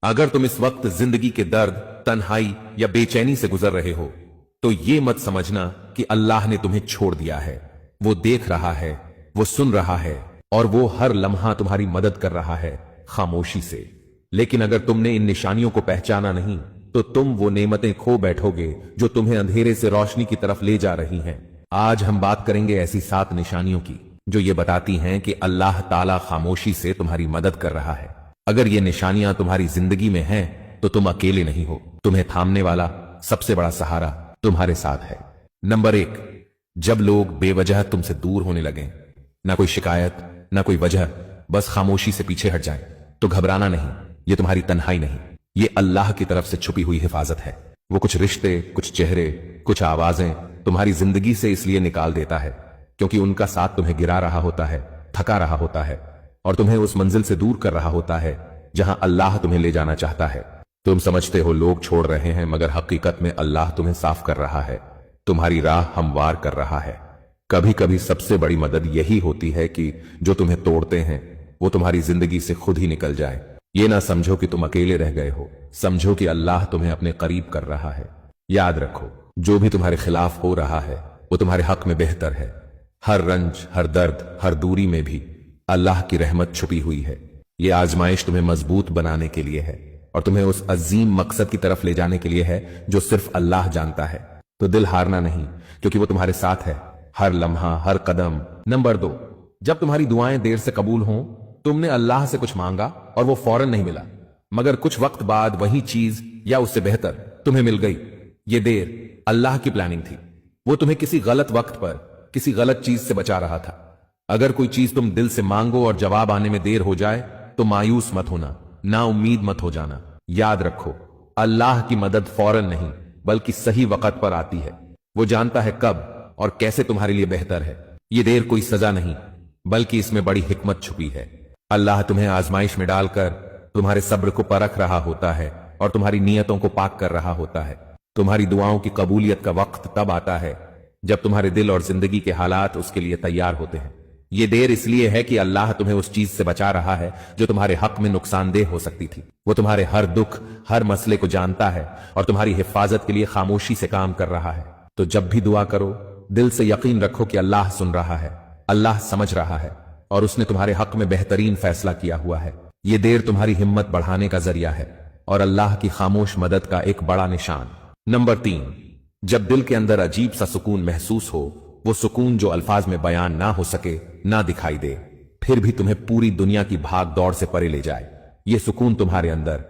अगर तुम इस वक्त जिंदगी के दर्द, तन्हाई या बेचैनी से गुजर रहे हो तो ये मत समझना कि अल्लाह ने तुम्हें छोड़ दिया है। वो देख रहा है, वो सुन रहा है और वो हर लम्हा तुम्हारी मदद कर रहा है खामोशी से। लेकिन अगर तुमने इन निशानियों को पहचाना नहीं तो तुम वो नेमतें खो बैठोगे जो तुम्हें अंधेरे से रोशनी की तरफ ले जा रही हैं। आज हम बात करेंगे ऐसी 7 निशानियों की जो ये बताती हैं कि अल्लाह ताला खामोशी से तुम्हारी मदद कर रहा है। अगर ये निशानियां तुम्हारी जिंदगी में हैं तो तुम अकेले नहीं हो, तुम्हें थामने वाला सबसे बड़ा सहारा तुम्हारे साथ है। नंबर 1, जब लोग बेवजह तुमसे दूर होने लगें, ना कोई शिकायत, ना कोई वजह, बस खामोशी से पीछे हट जाएं, तो घबराना नहीं, ये तुम्हारी तन्हाई नहीं, ये अल्लाह की तरफ से छुपी हुई हिफाजत है। वो कुछ रिश्ते, कुछ चेहरे, कुछ आवाजें तुम्हारी जिंदगी से इसलिए निकाल देता है क्योंकि उनका साथ तुम्हें गिरा रहा होता है, थका रहा होता है और तुम्हें उस मंजिल से दूर कर रहा होता है जहां अल्लाह तुम्हें ले जाना चाहता है। तुम समझते हो लोग छोड़ रहे हैं, मगर हकीकत में अल्लाह तुम्हें साफ कर रहा है, तुम्हारी राह हमवार कर रहा है। कभी कभी सबसे बड़ी मदद यही होती है कि जो तुम्हें तोड़ते हैं वो तुम्हारी जिंदगी से खुद ही निकल जाए। ये ना समझो कि तुम अकेले रह गए हो, समझो कि अल्लाह तुम्हें अपने करीब कर रहा है। याद रखो, जो भी तुम्हारे खिलाफ हो रहा है वो तुम्हारे हक में बेहतर है। हर रंज, हर दर्द, हर दूरी में भी अल्लाह की रहमत छुपी हुई है। ये आजमाइश तुम्हें मजबूत बनाने के लिए है और तुम्हें उस अजीम मकसद की तरफ ले जाने के लिए है जो सिर्फ अल्लाह जानता है। तो दिल हारना नहीं, क्योंकि वो तुम्हारे साथ है, हर लम्हा, हर कदम। नंबर 2, जब तुम्हारी दुआएं देर से कबूल हों, तुमने अल्लाह से कुछ मांगा और वो फौरन नहीं मिला, मगर कुछ वक्त बाद वही चीज या उससे बेहतर तुम्हें मिल गई। ये देर अल्लाह की प्लानिंग थी। वो तुम्हें किसी गलत वक्त पर किसी गलत चीज से बचा रहा था। अगर कोई चीज तुम दिल से मांगो और जवाब आने में देर हो जाए तो मायूस मत होना, ना उम्मीद मत हो जाना। याद रखो, अल्लाह की मदद फौरन नहीं बल्कि सही वक्त पर आती है। वो जानता है कब और कैसे तुम्हारे लिए बेहतर है। ये देर कोई सजा नहीं बल्कि इसमें बड़ी हिकमत छुपी है। अल्लाह तुम्हें आजमाइश में डालकर तुम्हारे सब्र को परख रहा होता है और तुम्हारी नीयतों को पाक कर रहा होता है। तुम्हारी दुआओं की कबूलियत का वक्त तब आता है जब तुम्हारे दिल और जिंदगी के हालात उसके लिए तैयार होते हैं। ये देर इसलिए है कि अल्लाह तुम्हें उस चीज से बचा रहा है जो तुम्हारे हक में नुकसानदेह हो सकती थी। वो तुम्हारे हर दुख, हर मसले को जानता है और तुम्हारी हिफाजत के लिए खामोशी से काम कर रहा है। तो जब भी दुआ करो, दिल से यकीन रखो कि अल्लाह सुन रहा है, अल्लाह समझ रहा है और उसने तुम्हारे हक में बेहतरीन फैसला किया हुआ है। ये देर तुम्हारी हिम्मत बढ़ाने का जरिया है और अल्लाह की खामोश मदद का एक बड़ा निशान। नंबर 3, जब दिल के अंदर अजीब सा सुकून महसूस हो, वो सुकून जो अल्फाज में बयान ना हो सके, ना दिखाई दे, फिर भी तुम्हें पूरी दुनिया की भाग दौड़ से परे ले जाए। ये सुकून तुम्हारे अंदर